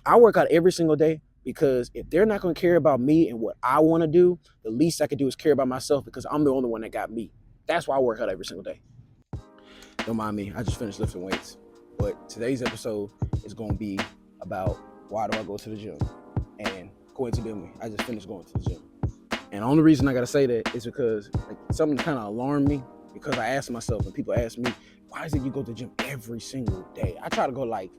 I work out every single day because if they're not going to care about me and what I want to do, the least I can do is care about myself because I'm the only one that got me. That's why I work out every single day. Don't mind me. I just finished lifting weights. But today's episode is going to be about why do I go to the gym? And coincidentally, I just finished going to the gym. And the only reason I got to say that is because like, something kind of alarmed me because I asked myself and people ask me, why is it you go to the gym every single day? I try to go like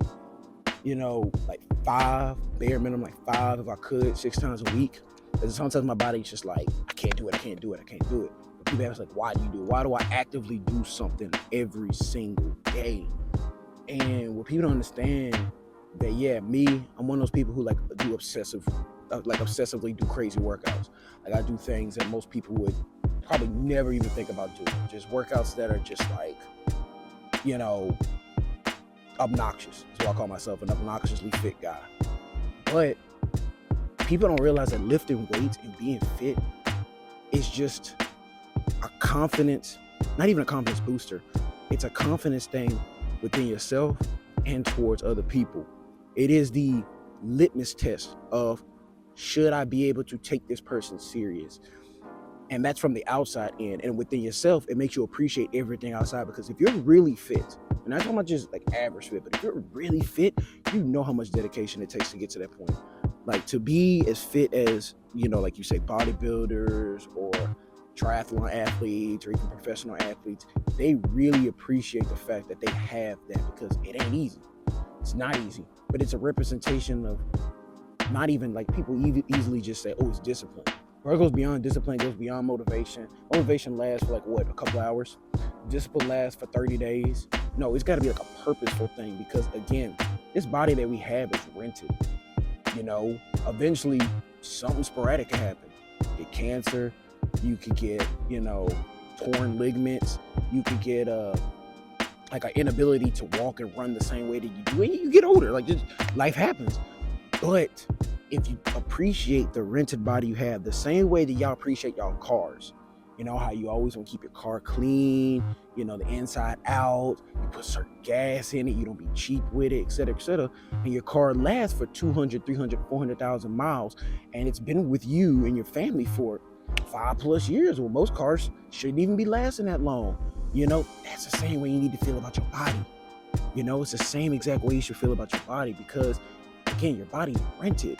5, bare minimum, like 5 if I could, 6 times a week. Because sometimes my body's just like, I can't do it. But people ask like, why do you do it? Why do I actively do something every single day? And what people don't understand that, yeah, me, I'm one of those people who like do obsessively do crazy workouts. Like I do things that most people would probably never even think about doing. Just workouts that are just like, obnoxious. That's why I call myself an obnoxiously fit guy. But people don't realize that lifting weights and being fit is just a confidence, not even a confidence booster. It's a confidence thing within yourself and towards other people. It is the litmus test of, should I be able to take this person serious? And that's from the outside in. And within yourself, it makes you appreciate everything outside. Because if you're really fit, and I'm not talking about just like average fit, but if you're really fit, you know how much dedication it takes to get to that point. Like to be as fit as, like you say, bodybuilders or triathlon athletes or even professional athletes, they really appreciate the fact that they have that because it ain't easy. It's not easy, but it's a representation of not even like people easily just say, oh, it's discipline. Or it goes beyond discipline, it goes beyond motivation. Motivation lasts for a couple hours. Discipline lasts for 30 days. No, it's got to be like a purposeful thing because, again, this body that we have is rented. Eventually something sporadic can happen. You get cancer, you could get, torn ligaments, you could get like an inability to walk and run the same way that you do when you get older. Like just life happens. But if you appreciate the rented body you have, the same way that y'all appreciate y'all cars, how you always want to keep your car clean, the inside out, you put certain gas in it, you don't be cheap with it, etc., and your car lasts for 200, 300, 400,000 miles, and it's been with you and your family for 5+ years. Well, most cars shouldn't even be lasting that long. That's the same way you need to feel about your body. It's the same exact way you should feel about your body because, again, your body's rented.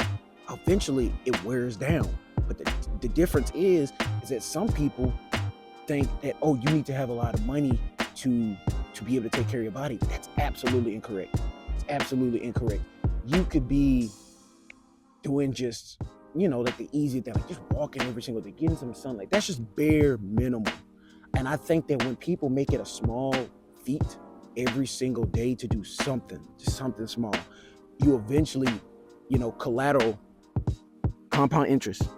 Eventually, it wears down. But the difference is that some people think that, oh, you need to have a lot of money to be able to take care of your body. That's absolutely incorrect. It's absolutely incorrect. You could be doing just, like the easy thing, like just walking every single day, getting some sunlight. That's just bare minimum. And I think that when people make it a small feat every single day to do something, just something small, you eventually, collateral compound interest,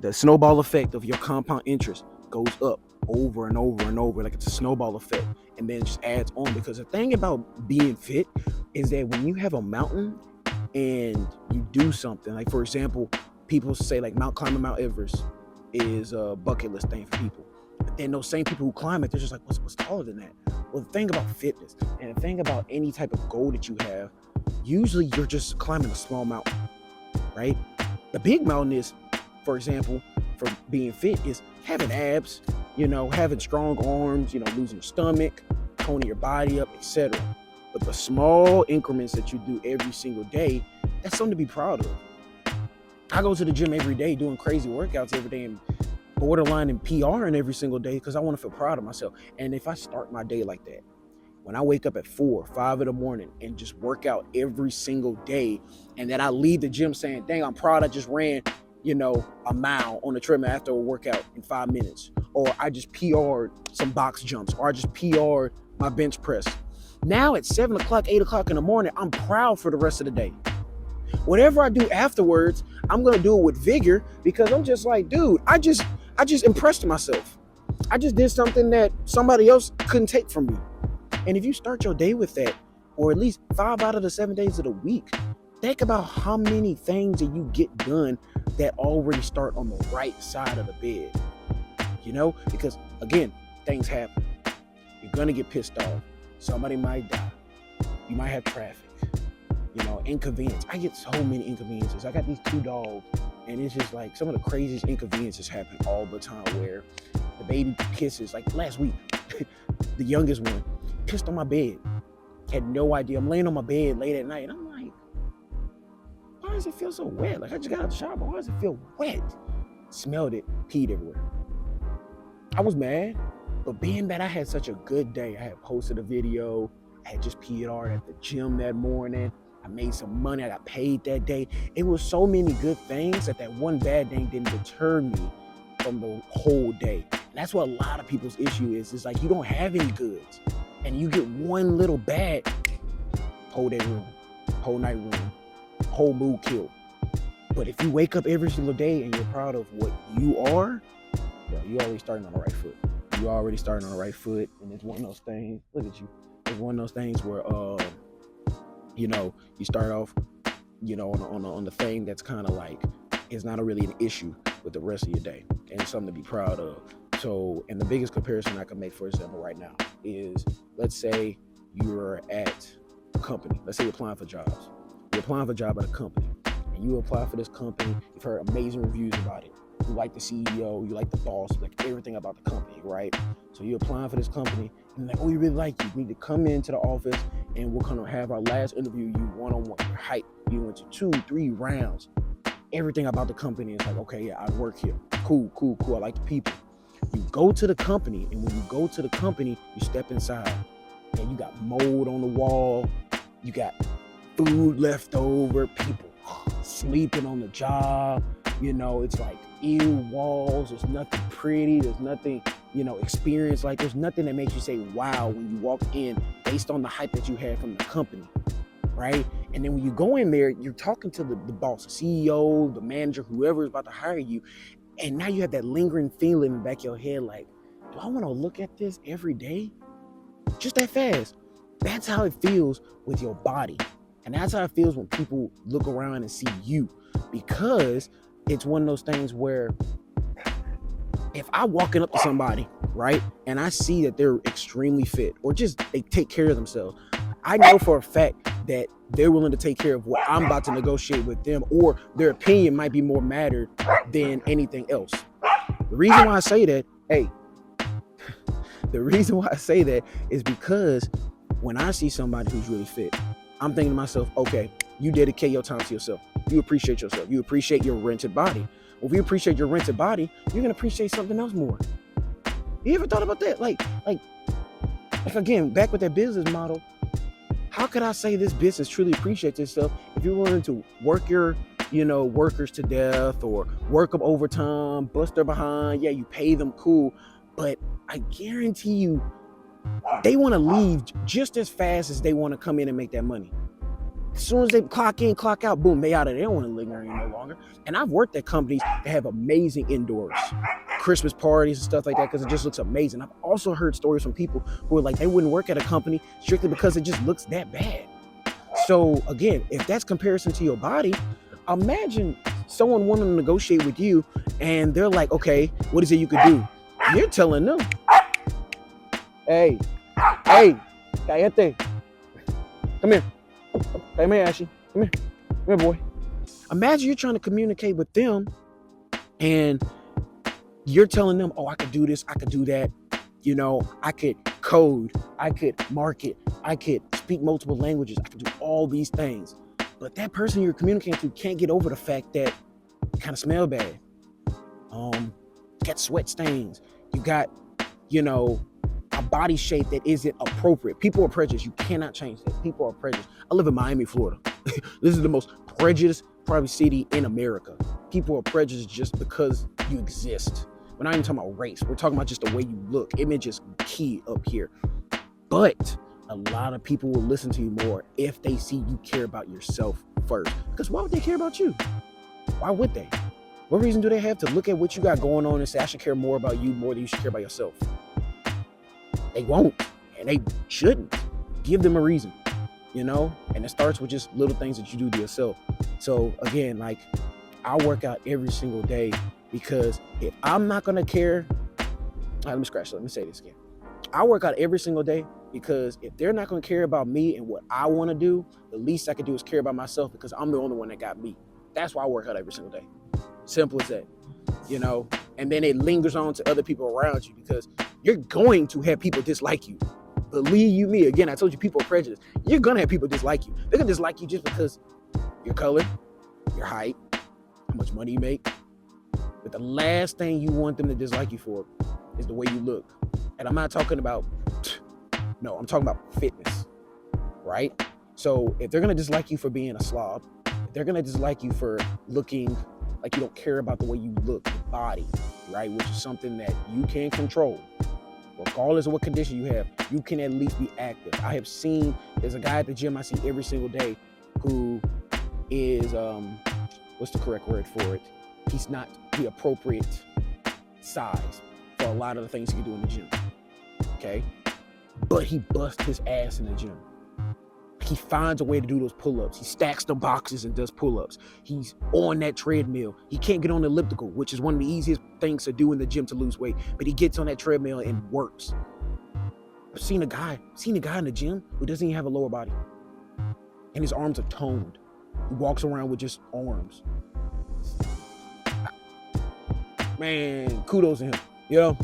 the snowball effect of your compound interest goes up over and over and over, like it's a snowball effect, and then it just adds on. Because the thing about being fit is that when you have a mountain and you do something, like for example, people say like climbing Mount Everest is a bucket list thing for people. But then those same people who climb it, they're just like, what's taller than that? Well, the thing about fitness and the thing about any type of goal that you have, usually you're just climbing a small mountain, right? The big mountain is, for example, for being fit is having abs, having strong arms, losing your stomach, toning your body up, etc. But the small increments that you do every single day, that's something to be proud of. I go to the gym every day doing crazy workouts every day and borderline and PRing every single day because I want to feel proud of myself. And if I start my day like that, when I wake up at 4, 5 in the morning and just work out every single day, and then I leave the gym saying, dang, I'm proud I just ran, a mile on the treadmill after a workout in 5 minutes, or I just PR'd some box jumps, or I just PR'd my bench press. Now at 7 o'clock, 8 o'clock in the morning, I'm proud for the rest of the day. Whatever I do afterwards, I'm going to do it with vigor because I'm just like, dude, I just impressed myself. I just did something that somebody else couldn't take from me. And if you start your day with that, or at least 5 out of the 7 days of the week, think about how many things that you get done that already start on the right side of the bed. Because again, things happen. You're going to get pissed off. Somebody might die. You might have traffic. Inconvenience. I get so many inconveniences. I got these 2 dogs, and it's just like some of the craziest inconveniences happen all the time, where the baby pisses. Like last week, the youngest one pissed on my bed. Had no idea. I'm laying on my bed late at night, and I'm like, why does it feel so wet? Like, I just got out of the shower, but why does it feel wet? Smelled it, peed everywhere. I was mad, but being that I had such a good day, I had posted a video, I had just peed hard at the gym that morning, I made some money, I got paid that day. It was so many good things that one bad thing didn't deter me from the whole day. And that's what a lot of people's issue is. It's like you don't have any goods, and you get one little bad, whole day ruined, whole night ruined, whole mood killed. But if you wake up every single day and you're proud of what you are, you already starting on the right foot. You already starting on the right foot, and it's one of those things. Look at you. It's one of those things where, you start off, on the thing that's kind of like it's not really an issue with the rest of your day, and it's something to be proud of. So, and the biggest comparison I can make, for example, right now is, let's say you're at a company. Let's say you're applying for jobs. You're applying for a job at a company, and you apply for this company. You've heard amazing reviews about it. You like the CEO, you like the boss, you like everything about the company, right? So you're applying for this company, and like, oh, we really like you. We need to come into the office, and we're gonna have our last interview. You one-on-one. You're hyped. You went to 2-3 rounds. Everything about the company is like, okay, yeah, I work here. Cool. I like the people. You go to the company, and when you go to the company, you step inside, and you got mold on the wall. You got food left over. People sleeping on the job. It's like ew walls. There's nothing pretty. There's nothing, experience. Like, there's nothing that makes you say, wow, when you walk in based on the hype that you had from the company, right? And then when you go in there, you're talking to the boss, the CEO, the manager, whoever is about to hire you. And now you have that lingering feeling in the back of your head, like, do I want to look at this every day? Just that fast. That's how it feels with your body. And that's how it feels when people look around and see you. Because it's one of those things where if I walking up to somebody, right, and I see that they're extremely fit, or just they take care of themselves, I know for a fact that they're willing to take care of what I'm about to negotiate with them, or their opinion might be more mattered than anything else. The reason why I say that, is because when I see somebody who's really fit, I'm thinking to myself, okay, you dedicate your time to yourself. You appreciate yourself. You appreciate your rented body. Well, if you appreciate your rented body, you're going to appreciate something else more. You ever thought about that? Like again, back with that business model, how could I say this business truly appreciates itself if you're willing to work your, workers to death, or work them overtime, bust their behind? Yeah, you pay them, cool. But I guarantee you, they want to leave just as fast as they want to come in and make that money. As soon as they clock in, clock out, boom, they out of there. They don't want to linger any no longer. And I've worked at companies that have amazing indoors, Christmas parties and stuff like that, because it just looks amazing. I've also heard stories from people who are like, they wouldn't work at a company strictly because it just looks that bad. So again, if that's comparison to your body, imagine someone wanting to negotiate with you, and they're like, okay, what is it you could do? You're telling them, hey, cállate. Come here. Come here, Ashley. Come here, boy. Imagine you're trying to communicate with them, and you're telling them, oh, I could do this, I could do that. I could code, I could market, I could speak multiple languages, I could do all these things. But that person you're communicating to can't get over the fact that you kind of smell bad. You got sweat stains. You got, a body shape that isn't appropriate. People are prejudiced. You cannot change that. People are prejudiced. I live in Miami, Florida. This is the most prejudiced probably city in America. People are prejudiced just because you exist. We're not even talking about race. We're talking about just the way you look. Image is key up here. But a lot of people will listen to you more if they see you care about yourself first. Because why would they care about you? Why would they? What reason do they have to look at what you got going on and say, I should care more about you more than you should care about yourself? They won't, and they shouldn't. Give them a reason, and it starts with just little things that you do to yourself. So again, like, I work out every single day, because if I'm not going to care, let me say this again. I work out every single day Because if they're not going to care about me and what I want to do, the least I can do is care about myself, because I'm the only one that got me. That's why I work out every single day. Simple as that, you know? And then it lingers on to other people around you, because you're going to have people dislike you. Believe you me, again, I told you people are prejudiced. You're going to have people dislike you. They're going to dislike you just because your color, your height, how much money you make. But the last thing you want them to dislike you for is the way you look. And I'm not talking about, no, I'm talking about fitness, right? So if they're going to dislike you for being a slob, if they're going to dislike you for looking like you don't care about the way you look, your body, right? Which is something that you can control. Regardless of what condition you have, you can at least be active. I have seen, there's a guy at the gym I see every single day who is, what's the correct word for it? He's not the appropriate size for a lot of the things he can do in the gym, okay? But he busts his ass in the gym. He finds a way to do those pull-ups. He stacks the boxes and does pull-ups. He's on that treadmill. He can't get on the elliptical, which is one of the easiest things to do in the gym to lose weight. But he gets on that treadmill and works. I've seen a guy in the gym who doesn't even have a lower body. And his arms are toned. He walks around with just arms. Man, kudos to him. You know,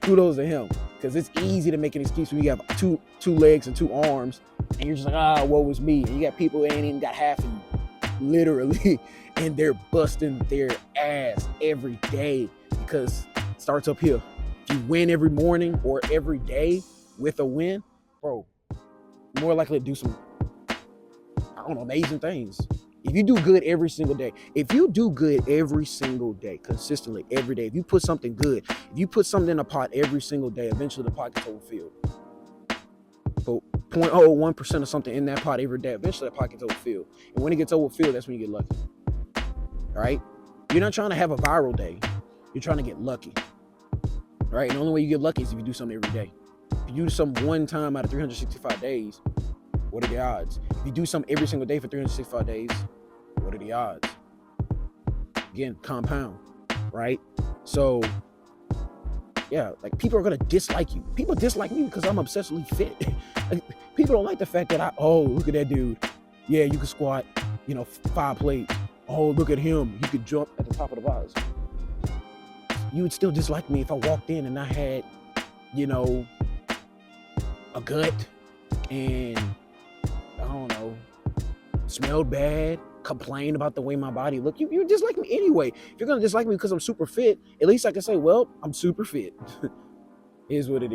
kudos to him. Because it's easy to make an excuse when you have two legs and two arms, and you're just like, woe is me. And you got people that ain't even got half of you, literally, and they're busting their ass every day, because it starts up here. If you win every morning or every day with a win, bro, you're more likely to do some, amazing things. If you do good every single day, consistently every day, if you put something good, if you put something in a pot every single day, eventually the pot gets overfilled. But 0.01% of something in that pot every day, eventually that pot gets overfilled. And when it gets overfilled, that's when you get lucky. All right? You're not trying to have a viral day. You're trying to get lucky. All right? And the only way you get lucky is if you do something every day. If you do something one time out of 365 days, what are the odds? If you do something every single day for 365 days, what are the odds? Again, compound, right? So, yeah, like, people are going to dislike you. People dislike me because I'm obsessively fit. Like, people don't like the fact that look at that dude. Yeah, you can squat, 5 plates. Oh, look at him. He could jump at the top of the box. You would still dislike me if I walked in and I had, a gut and, I don't know, smelled bad, complain about the way my body looked. You dislike me anyway. If you're going to dislike me because I'm super fit, at least I can say, well, I'm super fit. Is what it is.